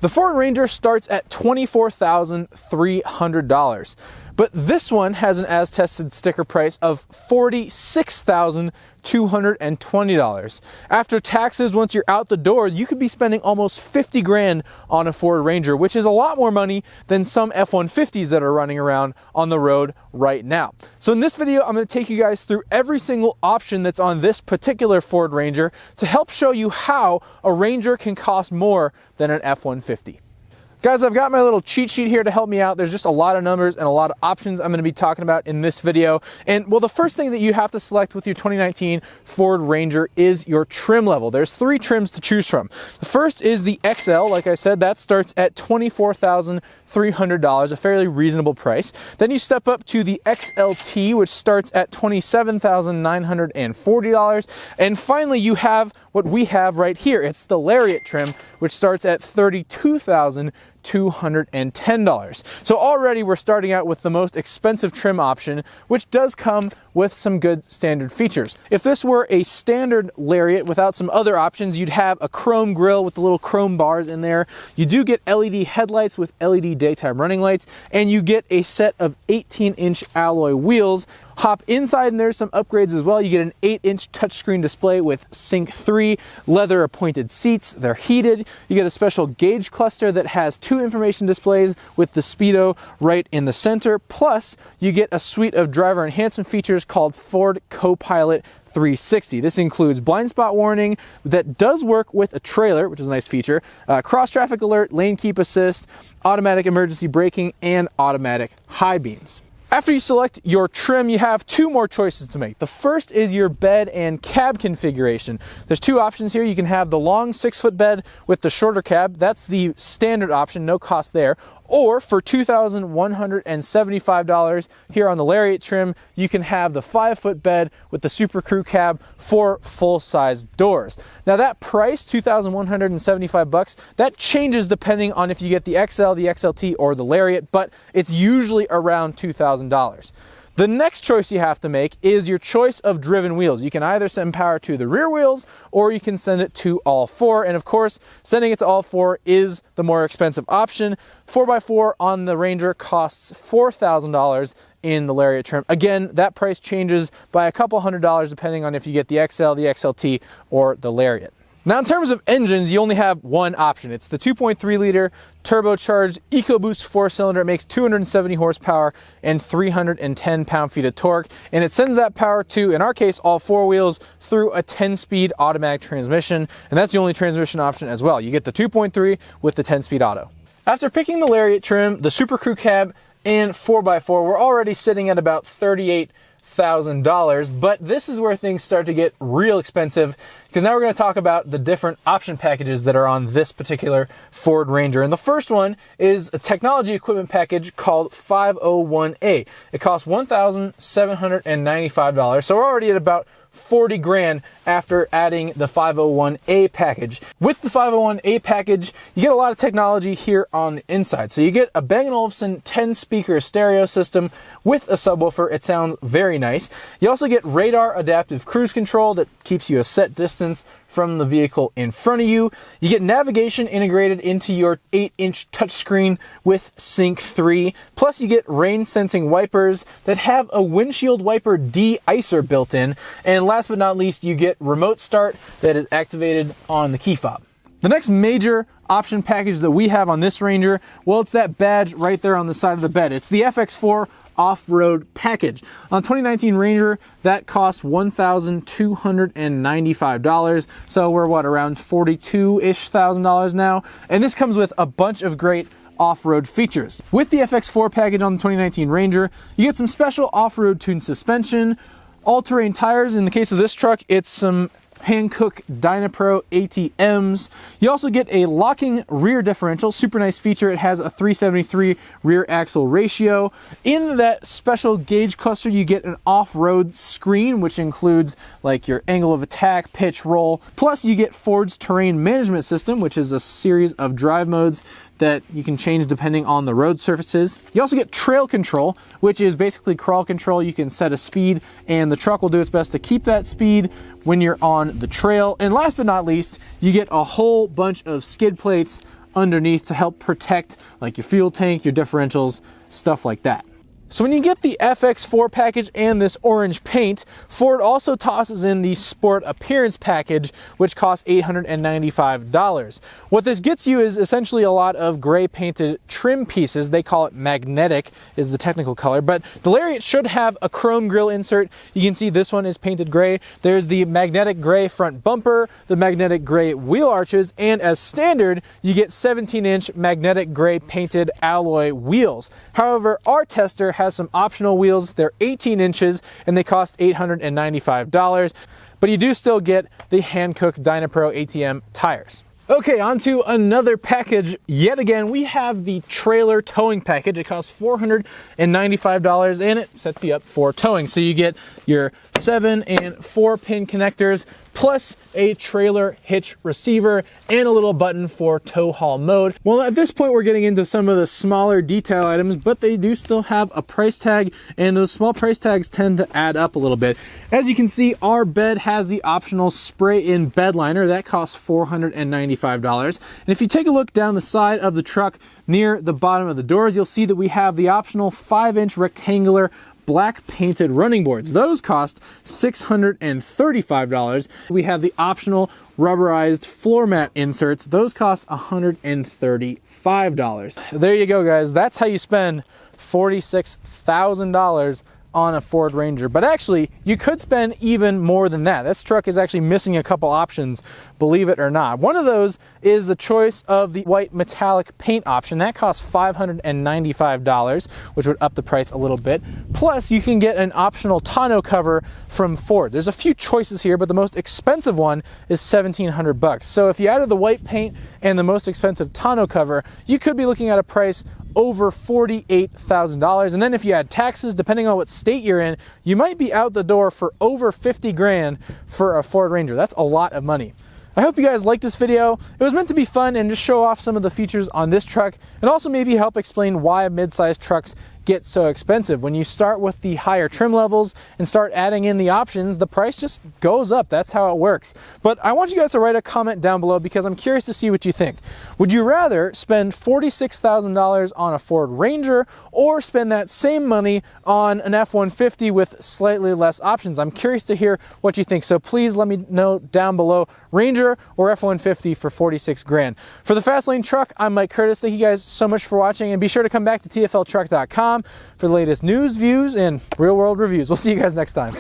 The Ford Ranger starts at $24,300. But this one has an as-tested sticker price of $46,220. After taxes, once you're out the door, you could be spending almost 50 grand on a Ford Ranger, which is a lot more money than some F-150s that are running around on the road right now. So in this video, I'm going to take you guys through every single option that's on this particular Ford Ranger to help show you how a Ranger can cost more than an F-150. Guys, I've got my little cheat sheet here to help me out. There's just a lot of numbers and a lot of options I'm going to be talking about in this video. And well, the first thing that you have to select with your 2019 Ford Ranger is your trim level. There's 3 trims to choose from. The first is the XL. Like I said, that starts at $24,300, a fairly reasonable price. Then you step up to the XLT, which starts at $27,940. And finally, you have what we have right here. It's the Lariat trim, which starts at $32,210. So already we're starting out with the most expensive trim option, which does come with some good standard features. If this were a standard Lariat without some other options, you'd have a chrome grille with the little chrome bars in there. You do get LED headlights with LED daytime running lights, and you get a set of 18-inch alloy wheels. Hop inside and there's some upgrades as well. You get an 8-inch touchscreen display with Sync 3, leather appointed seats, they're heated. You get a special gauge cluster that has 2 information displays with the speedo right in the center. Plus, you get a suite of driver enhancement features called Ford Co-Pilot 360. This includes blind spot warning that does work with a trailer, which is a nice feature, cross traffic alert, lane keep assist, automatic emergency braking, and automatic high beams. After you select your trim, you have 2 more choices to make. The first is your bed and cab configuration. There's 2 options here. You can have the long 6-foot bed with the shorter cab. That's the standard option, no cost there. Or for $2,175 here on the Lariat trim, you can have the 5-foot bed with the Super Crew cab for full-size doors. Now that price, $2,175, that changes depending on if you get the XL, the XLT, or the Lariat, but it's usually around $2,000. The next choice you have to make is your choice of driven wheels. You can either send power to the rear wheels or you can send it to all 4. And of course, sending it to all 4 is the more expensive option. 4x4 on the Ranger costs $4,000 in the Lariat trim. Again, that price changes by a couple $100 depending on if you get the XL, the XLT, or the Lariat. Now in terms of engines, you only have one option. It's the 2.3 liter turbocharged EcoBoost 4-cylinder. It makes 270 horsepower and 310 pound-feet of torque, and it sends that power to, in our case, all 4 wheels through a 10-speed automatic transmission, and that's the only transmission option as well. You get the 2.3 with the 10-speed auto. After picking the Lariat trim, the Super Crew cab, and 4x4, we're already sitting at about $38,000, but this is where things start to get real expensive, because now we're going to talk about the different option packages that are on this particular Ford Ranger. And the first one is a technology equipment package called 501A. It costs $1,795, so we're already at about 40 grand after adding the 501A package. With the 501A package, you get a lot of technology here on the inside. So you get a Bang & Olufsen 10-speaker stereo system with a subwoofer. It sounds very nice. You also get radar adaptive cruise control that keeps you a set distance from the vehicle in front of you. You get navigation integrated into your 8-inch touchscreen with Sync 3. Plus you get rain sensing wipers that have a windshield wiper de-icer built in. And last but not least, you get remote start that is activated on the key fob. The next major option package that we have on this Ranger, well, it's that badge right there on the side of the bed. It's the FX4 Off-Road package. On 2019 Ranger, that costs $1,295. So we're around $42-ish thousand now. And this comes with a bunch of great off-road features. With the FX4 package on the 2019 Ranger, you get some special off-road tuned suspension, all-terrain tires. In the case of this truck, it's some Hankook Dynapro ATMs. You also get a locking rear differential, super nice feature. It has a 373 rear axle ratio. In that special gauge cluster, you get an off-road screen, which includes like your angle of attack, pitch, roll. Plus you get Ford's terrain management system, which is a series of drive modes that you can change depending on the road surfaces. You also get trail control, which is basically crawl control. You can set a speed and the truck will do its best to keep that speed when you're on the trail. And last but not least, you get a whole bunch of skid plates underneath to help protect like your fuel tank, your differentials, stuff like that. So when you get the FX4 package and this orange paint, Ford also tosses in the Sport Appearance package, which costs $895. What this gets you is essentially a lot of gray painted trim pieces. They call it magnetic is the technical color, but the Lariat should have a chrome grille insert. You can see this one is painted gray. There's the magnetic gray front bumper, the magnetic gray wheel arches, and as standard, you get 17-inch magnetic gray painted alloy wheels. However, our tester has some optional wheels. They're 18 inches and they cost $895, but you do still get the Hankook Dynapro ATM tires. Okay, on to another package. Yet again, we have the trailer towing package. It costs $495 and it sets you up for towing. So you get your 7 and 4 pin connectors, plus a trailer hitch receiver and a little button for tow haul mode. Well, at this point, we're getting into some of the smaller detail items, but they do still have a price tag, and those small price tags tend to add up a little bit. As you can see, our bed has the optional spray-in bed liner. That costs $495. And if you take a look down the side of the truck near the bottom of the doors, you'll see that we have the optional 5-inch rectangular black painted running boards. Those cost $635. We have the optional rubberized floor mat inserts. Those cost $135. There you go, guys. That's how you spend $46,000 on a Ford Ranger. But actually, you could spend even more than that. This truck is actually missing a couple options, believe it or not. One of those is the choice of the white metallic paint option. That costs $595, which would up the price a little bit. Plus, you can get an optional tonneau cover from Ford. There's a few choices here, but the most expensive one is $1,700. So if you added the white paint and the most expensive tonneau cover, you could be looking at a price over $48,000. And then if you add taxes, depending on what state you're in, you might be out the door for over 50 grand for a Ford Ranger. That's a lot of money. I hope you guys liked this video. It was meant to be fun and just show off some of the features on this truck, and also maybe help explain why mid-sized trucks get so expensive. When you start with the higher trim levels and start adding in the options, the price just goes up. That's how it works. But I want you guys to write a comment down below because I'm curious to see what you think. Would you rather spend $46,000 on a Ford Ranger or spend that same money on an F-150 with slightly less options? I'm curious to hear what you think. So please let me know down below, Ranger or F-150 for 46 grand. For the Fast Lane Truck, I'm Mike Curtis. Thank you guys so much for watching, and be sure to come back to tfltruck.com for the latest news, views, and real-world reviews. We'll see you guys next time.